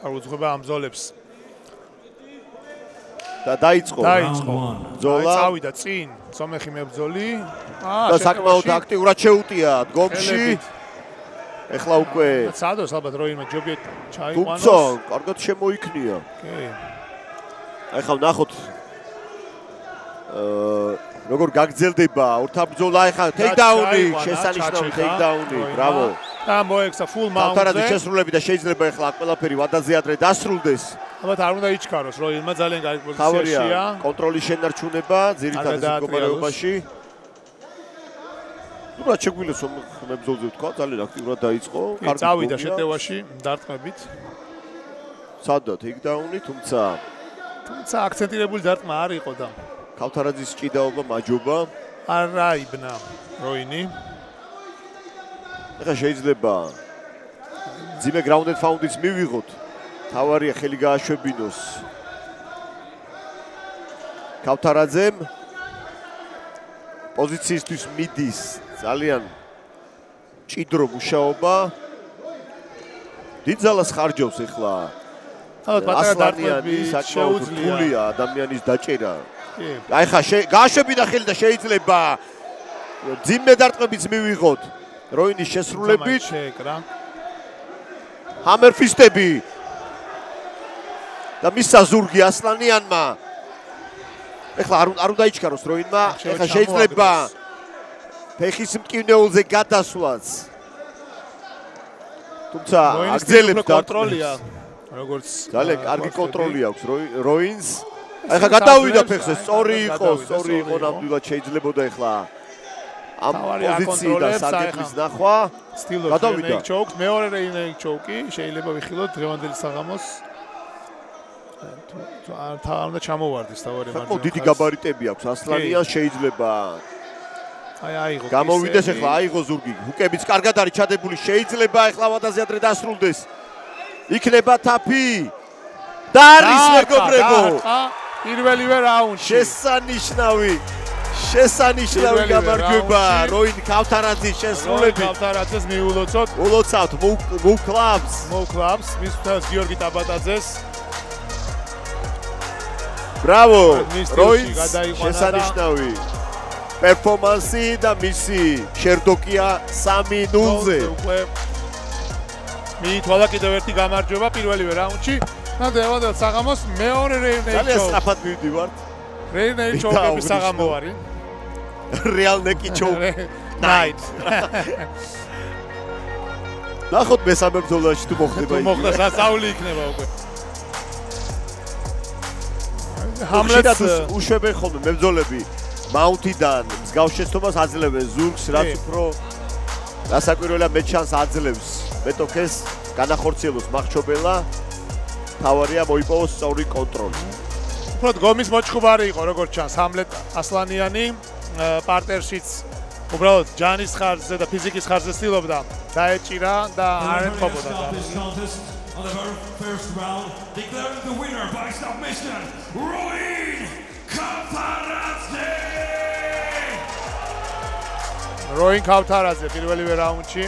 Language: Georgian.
არ უძღვება ამ ბრძოლებს. და დაიწყო. ბრძოლა. წავიდა წინ, სომეხი მებრძოლი. და საკმაოდ აქტიურად შეუტია დგომში. ეხლა უკვე სადოს ალბათ როინმა ჯობია ჩაიყვანოს. თუმცა, კარგად შემოიქნია. კი. ეხლა ვნახოთ როგორ გაგრძელდება ორთაბრძოლა, ეხლა ტეიქდაუნი, შესანიშნავი ტეიქდაუნი, ბრავო. და მოექცა full mount-ზე. კავთარაძის შესრულები და შეიძლება ეხლა ყველაფერი ვადაზე ადრე დასრულდეს. ალბათ არ უნდა იჩქაროს, როინმა ძალიან კარგი პოზიციაშია. კონტროლის შენარჩუნება ძირითადად მდგომარეობაში. ნუ რა შეგვიძლია მებრძოლზე ვთქვა, ძალიან აქტიურად დაიწყო, კარგი წავიდა შეტევაში დარტყმებით. სადაც ტეიქდაუნი, თუმცა აქცენტირებული დარტყმა არ იყო და კავთარაძის ჭიდაობა მაჯობა არ აიბნა როინი. ეხლა შეიძლება ძიმე grounded found-იც მივიღოთ. თავარია ხელი გააშვებინოს. კავთარაძემ პოზიციისთვის მიდის ძალიან ჭიდრო მუშაობა. დიდ ძალას ხარჯავს ეხლა. ალბათ პატარა დარტყმები შეუძლია ადამიანის დაჭერა. აი ხა გააშვებინა ხელი და შეიძლება ძიმე დარტყმებიც მივიღოთ. როინის შესრულებით ჰამერფისტები და მის საზურგი ასლანიანმა ეხლა არ უნდა იჩქაროს როინმა ეხლა შეიძლება ფეხის მტკივნეულზე გადასვლაც თუმცა აგრძელებდა კონტროლია როგორც ძალიან კარგი კონტროლი აქვს როინს ეხლა გადავიდა ფეხზე სწორი იყო ნამდვილად შეიძლებოდა ეხლა ამ პოზიციიდან საკითხის ნახვა გადავიდა ჩოუკს მეორე რეინეიკ ჩოუკი შეიძლება ვიხილოთ დღევანდელი საღამოს არ უნდა ჩამოვარდეს თავარი მარჯვენა დიდი გაბარიტები აქვს ასლანია შეიძლება აიღო გამოვიდეს ეხლა აიღო ზურგი ჰუკებიც კარგად არის ჩადებული შეიძლება ეხლა ვადაზე ადრე დასრულდეს იქნება თაფი და არის მეგობრებო პირველივე რაუნდში შესანიშნავი გამარჯვება როინ კავთარაძის შესრულებით კავთარაძეს მიულოცოთ მოვკლავს მის თავს გიორგი ტაბატაძეს ბრავო როინ შესანიშნავი პერფორმანსი და მისი შერდოკია 3-0-ზე მიითვალა კიდევ ერთი გამარჯვება პირველივე რაუნდში და დევადელ საღამოს მეორე რეინეიკ ძალიან სწრაფად მივდივართ რეინეიკ ჩოუკების საღამო არის Real Neki Choke Night. ნახოთ მესამე ბრძოლაში თუ მოხდება იგი. მოხდა სასწაული იქნება უკვე. ჰამლეტს უშვებენ ხოლმე მებრძოლები მაუნთიდან მსგავს შეცდომას აძლევენ ზურგს რაც უფრო გასაკვირველია მე ჩანს აძლევს მეტოქეს განახორციელოს მახრჩობელა თავარია მოიპოვოს სწორი კონტროლი. უფრო დგომის მოჭხუბარი იყო როგორც ჩანს ჰამლეტ ასლანიანი პარტერშიც უბრალოდ ჯანის ხარჯზე და ფიზიკის ხარჯზე ცდილობდა დაეჭირა და არ ეთქობოდა როინ კავთარაძე პირველივე რაუნდში